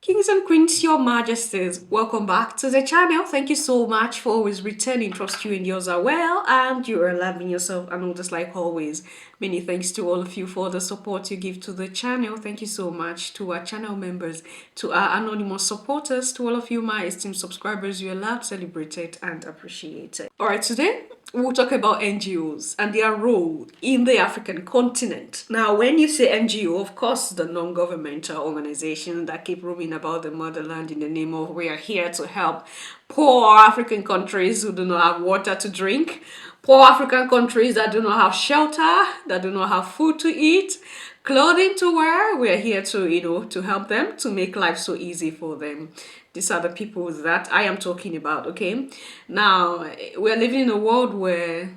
Kings and Queens, Your Majesties, welcome back to the channel. Thank you so much for always returning. Trust you and yours are well and you are loving yourself and all just like always. Many thanks to all of you for the support you give to the channel. Thank you so much to our channel members, to our anonymous supporters, to all of you, my esteemed subscribers. You are loved, celebrated, and appreciated. All right, today we'll talk about NGOs and their role in the African continent. Now, when you say NGO, of course, the non-governmental organization that keep roaming about the motherland in the name of we are here to help poor African countries who do not have water to drink, poor African countries that do not have shelter, that do not have food to eat, clothing to wear. We are here to, to help them, to make life so easy for them. These are the people that I am talking about, okay? Now, we're living in a world where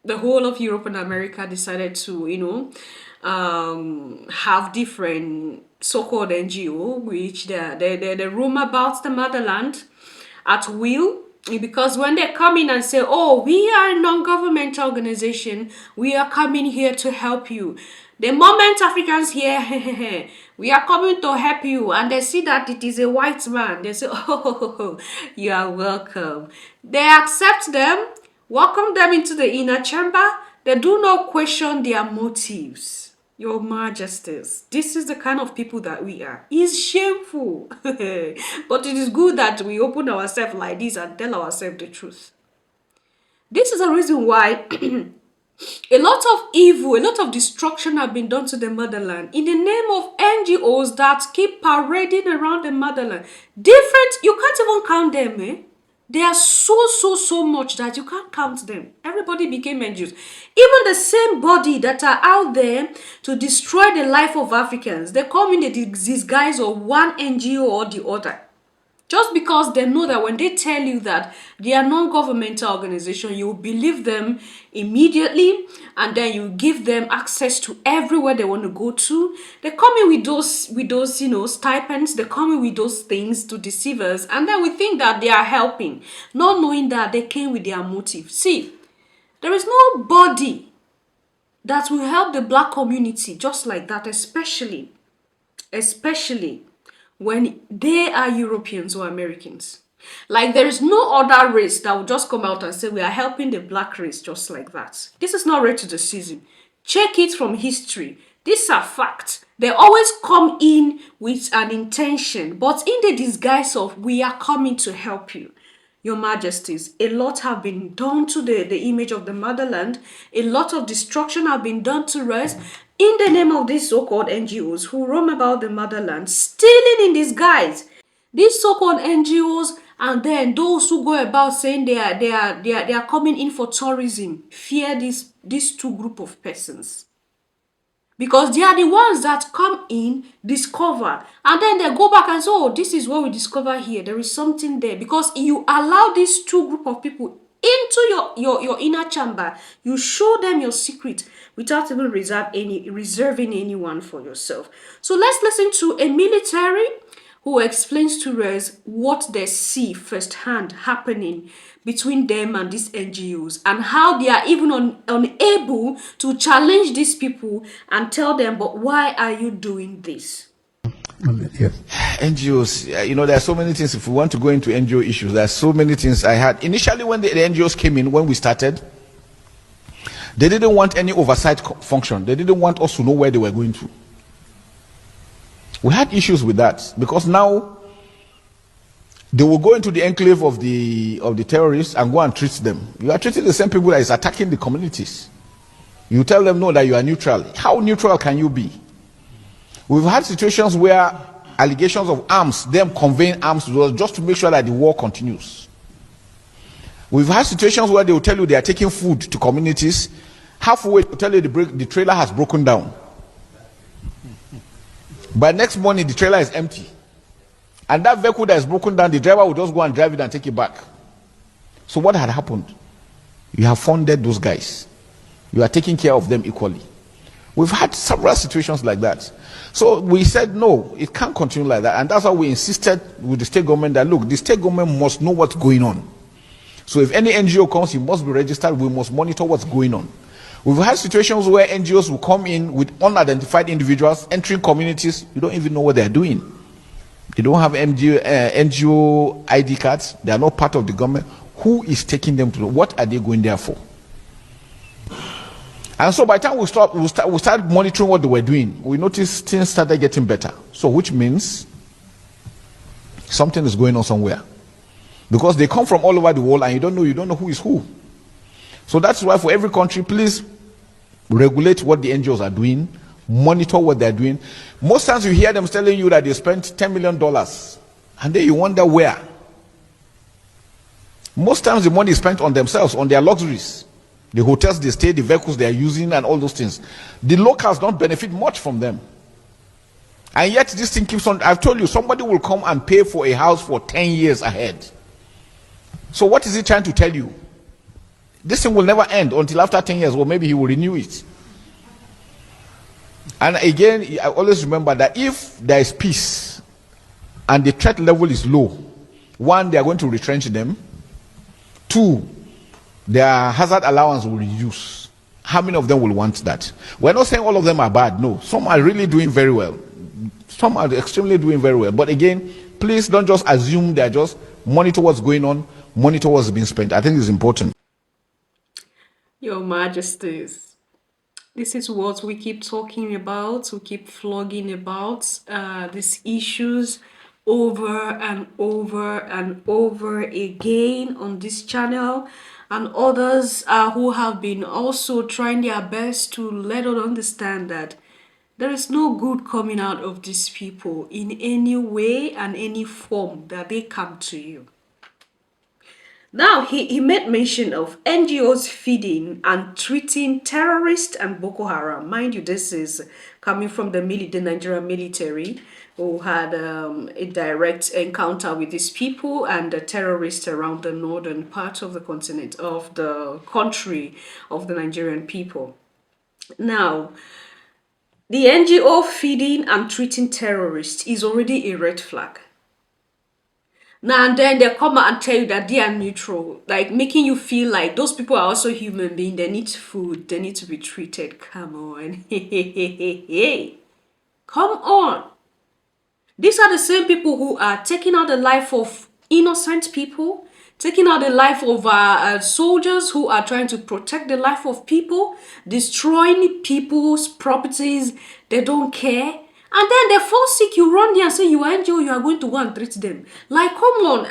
the whole of Europe and America decided to, have different so-called NGO, which they roam about the motherland at will. Because when they come in and say, oh, we are a non-governmental organization, we are coming here to help you. The moment Africans hear, we are coming to help you, and they see that it is a white man, they say, oh, you are welcome. They accept them, welcome them into the inner chamber. They do not question their motives. Your Majesties, this is the kind of people that we are. It's shameful. But it is good that we open ourselves like this and tell ourselves the truth. This is the reason why a lot of evil, a lot of destruction have been done to the motherland in the name of NGOs that keep parading around the motherland. Different, you can't even count them, eh? They are so much that you can't count them. Everybody became NGOs. Even the same body that are out there to destroy the life of Africans, they come in the disguise of one NGO or the other. Just because they know that when they tell you that they are non-governmental organization, you believe them immediately, and then you give them access to everywhere they want to go to. They come in with those stipends. They come in with those things to deceive us, and then we think that they are helping, not knowing that they came with their motive. See, there is nobody that will help the black community just like that, especially when they are Europeans or Americans. Like, there is no other race that will just come out and say we are helping the black race just like that. This is not racism. Check it from history. These are facts. They always come in with an intention, but in the disguise of we are coming to help you. Your Majesties, a lot have been done to the image of the motherland. A lot of destruction have been done to us in the name of these so-called NGOs who roam about the motherland, stealing in disguise. These so-called NGOs, and then those who go about saying they are coming in for tourism, fear these two group of persons. Because they are the ones that come in, discover, and then they go back and say, oh, this is what we discover here. There is something there. Because you allow these two group of people into your inner chamber. You show them your secret without even reserving anyone for yourself. So let's listen to a military who explains to us what they see firsthand happening between them and these NGOs, and how they are even unable to challenge these people and tell them, but why are you doing this? Yes. NGOs, there are so many things. If we want to go into NGO issues, there are so many things I had. Initially, when the NGOs came in, when we started, they didn't want any oversight function. They didn't want us to know where they were going to. We had issues with that, because now they will go into the enclave of the terrorists and go and treat them. You are treating the same people that is attacking the communities. You tell them no, that you are neutral. How neutral can you be? We've had situations where allegations of arms, them conveying arms to us just to make sure that the war continues. We've had situations where they will tell you they are taking food to communities. Halfway to tell you the trailer has broken down. By next morning, the trailer is empty. And that vehicle that is broken down, the driver will just go and drive it and take it back. So what had happened? You have funded those guys. You are taking care of them equally. We've had several situations like that. So we said, no, it can't continue like that. And that's why we insisted with the state government that, look, the state government must know what's going on. So if any NGO comes, it must be registered. We must monitor what's going on. We've had situations where NGOs will come in with unidentified individuals entering communities. You don't even know what they're doing. They don't have NGO ID cards. They are not part of the government. Who is taking them to? What are they going there for? And so by the time we start monitoring what they were doing, we noticed things started getting better. So which means something is going on somewhere. Because they come from all over the world and you don't know who is who. So that's why for every country, please regulate what the NGOs are doing, monitor what they're doing. Most times you hear them telling you that they spent $10 million and then you wonder where. Most times the money is spent on themselves, on their luxuries. The hotels they stay, the vehicles they are using and all those things. The locals don't benefit much from them. And yet this thing keeps on. I've told you, somebody will come and pay for a house for 10 years ahead. So what is he trying to tell you? This thing will never end until after 10 years, or maybe he will renew it. And again, I always remember that if there is peace and the threat level is low, one, they are going to retrench them. Two, their hazard allowance will reduce. How many of them will want that? We're not saying all of them are bad. No, some are really doing very well. Some are extremely doing very well. But again, please don't just assume they're just monitor what's going on, monitor what's being spent. I think it's important. Your Majesties, this is what we keep talking about. We keep flogging about these issues over and over and over again on this channel, and others who have been also trying their best to let us understand that there is no good coming out of these people in any way and any form that they come to you. Now, he made mention of NGOs feeding and treating terrorists and Boko Haram. Mind you, this is coming from the Nigerian military, who had a direct encounter with these people and the terrorists around the northern part of the continent, of the country of the Nigerian people. Now, the NGO feeding and treating terrorists is already a red flag. Now and then they come out and tell you that they are neutral, like making you feel like those people are also human beings. They need food, they need to be treated. Come on. Hey. Come on. These are the same people who are taking out the life of innocent people, taking out the life of soldiers who are trying to protect the life of people, destroying people's properties. They don't care. And then they fall sick, you run there and say you are NGO, you are going to go and treat them. Like, come on.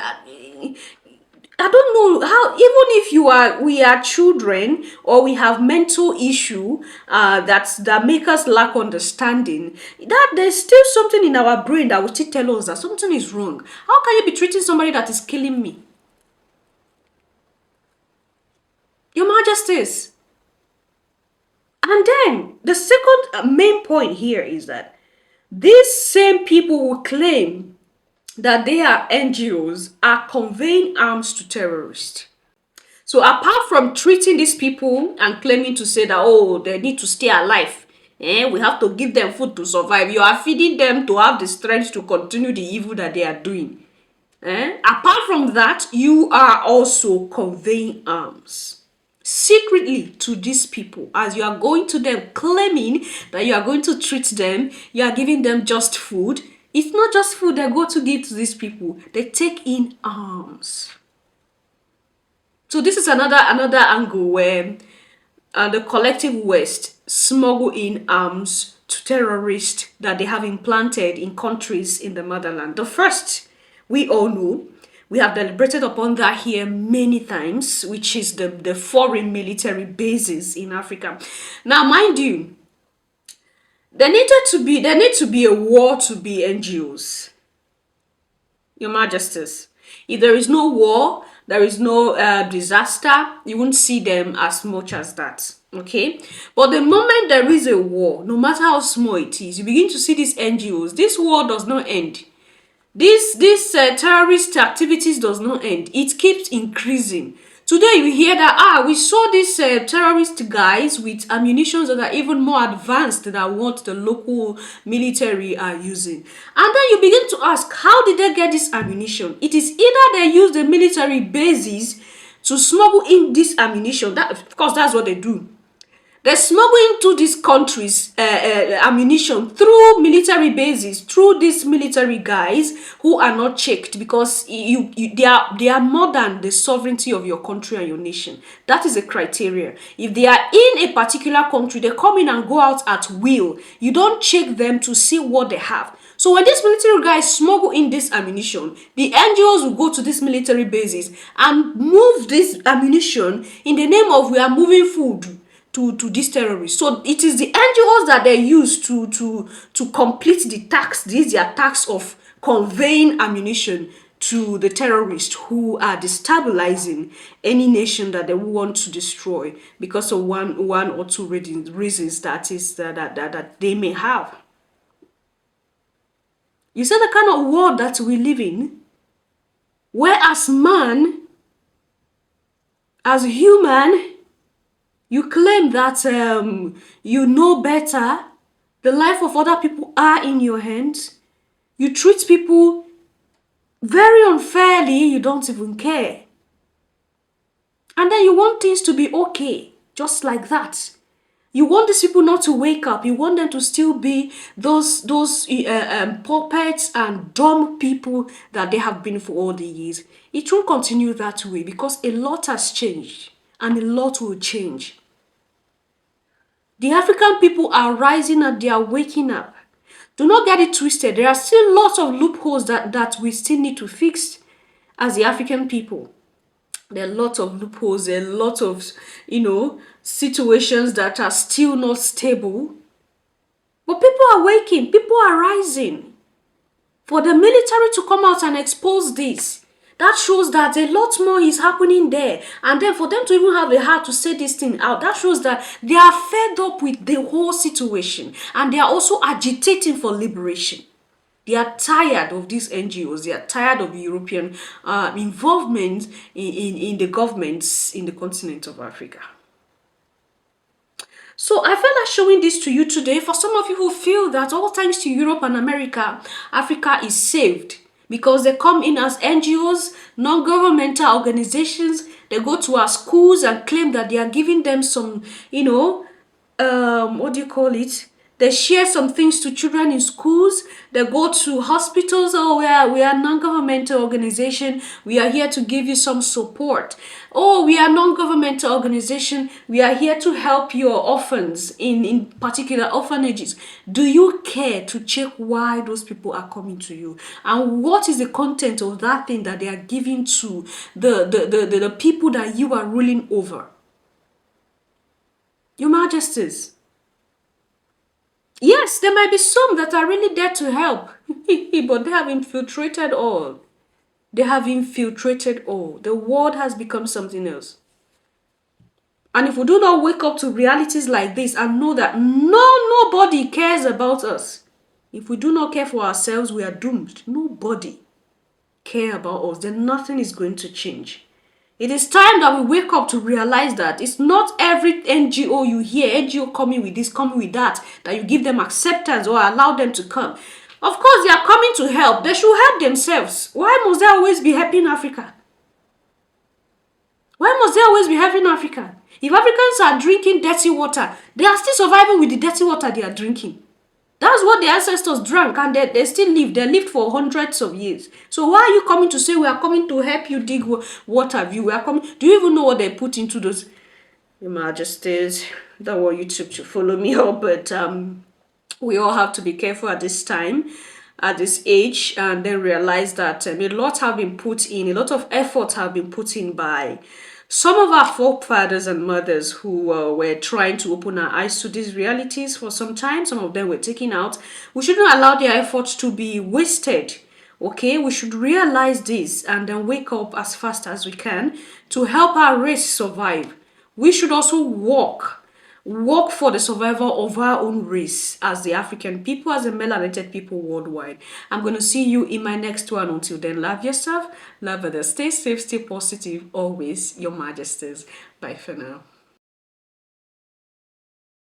I don't know how, even if we are children or we have mental issue that make us lack understanding, that there's still something in our brain that will still tell us that something is wrong. How can you be treating somebody that is killing me? Your Majesties. And then the second main point here is that these same people who claim that they are NGOs are conveying arms to terrorists. So apart from treating these people and claiming to say that, oh, they need to stay alive, we have to give them food to survive, you are feeding them to have the strength to continue the evil that they are doing. Apart from that, you are also conveying arms secretly to these people as you are going to them claiming that you are going to treat them, you are giving them just food. It's not just food they go to give to these people, they take in arms. So this is another angle where the collective West smuggle in arms to terrorists that they have implanted in countries in the motherland. The first, we all know, we have deliberated upon that here many times, which is the foreign military bases in Africa. Now, mind you, there need to be a war to be NGOs. Your Majesties. If there is no war, there is no disaster, you won't see them as much as that. Okay? But the moment there is a war, no matter how small it is, you begin to see these NGOs. This war does not end. This terrorist activities does not end. It keeps increasing. Today you hear that we saw these terrorist guys with ammunitions that are even more advanced than what the local military are using. And then you begin to ask, how did they get this ammunition? It is either they use the military bases to smuggle in this ammunition. That, of course, that's what they do. They smuggle into these countries ammunition through military bases, through these military guys who are not checked, because they are more than the sovereignty of your country and your nation. That is a criteria. If they are in a particular country, they come in and go out at will. You don't check them to see what they have. So when these military guys smuggle in this ammunition, the NGOs will go to these military bases and move this ammunition in the name of we are moving food to these terrorists. So it is the NGOs that they use to complete the tax. This is their tax of conveying ammunition to the terrorists who are destabilizing any nation that they want to destroy because of one or two reasons that they may have. You see the kind of world that we live in, where as man, as human, you claim that you know better. The life of other people are in your hands. You treat people very unfairly. You don't even care. And then you want things to be okay, just like that. You want these people not to wake up. You want them to still be those puppets and dumb people that they have been for all the years. It won't continue that way because a lot has changed and a lot will change. The African people are rising and they are waking up. Do not get it twisted. There are still lots of loopholes that we still need to fix as the African people. There are lots of loopholes. There are lots of, situations that are still not stable. But people are waking. People are rising. For the military to come out and expose this, that shows that a lot more is happening there. And then for them to even have the heart to say this thing out, that shows that they are fed up with the whole situation. And they are also agitating for liberation. They are tired of these NGOs. They are tired of European involvement in the governments in the continent of Africa. So I felt like showing this to you today for some of you who feel that all thanks to Europe and America, Africa is saved. Because they come in as NGOs, non-governmental organizations. They go to our schools and claim that they are giving them some, what do you call it? They share some things to children in schools. They go to hospitals. Oh, we are non-governmental organization. We are here to give you some support. Oh, we are non-governmental organization. We are here to help your orphans in particular orphanages. Do you care to check why those people are coming to you? And what is the content of that thing that they are giving to the people that you are ruling over? Your Majesties. Yes, there might be some that are really there to help, but they have infiltrated all. They have infiltrated all. The world has become something else. And if we do not wake up to realities like this and know that nobody cares about us, if we do not care for ourselves, we are doomed. Nobody cares about us. Then nothing is going to change. It is time that we wake up to realize that it's not every NGO you hear, NGO coming with this, coming with that you give them acceptance or allow them to come. Of course, they are coming to help. They should help themselves. Why must they always be helping Africa? Why must they always be helping Africa? If Africans are drinking dirty water, they are still surviving with the dirty water they are drinking. That's what the ancestors drank and they still live. They lived for hundreds of years. So why are you coming to say we are coming to help you dig water view? We are coming. Do you even know what they put into those? Your Majesties, don't want YouTube to follow me up, but we all have to be careful at this time, at this age, and then realize that a lot have been put in, a lot of effort have been put in by some of our forefathers and mothers who were trying to open our eyes to these realities for some time. Some of them were taken out. We shouldn't allow their efforts to be wasted. Okay, we should realize this and then wake up as fast as we can to help our race survive. We should also work for the survival of our own race as the African people, as the melanated people worldwide. I'm going to see you in my next one. Until then, love yourself, love others, stay safe, stay positive, always, Your Majesties. Bye for now.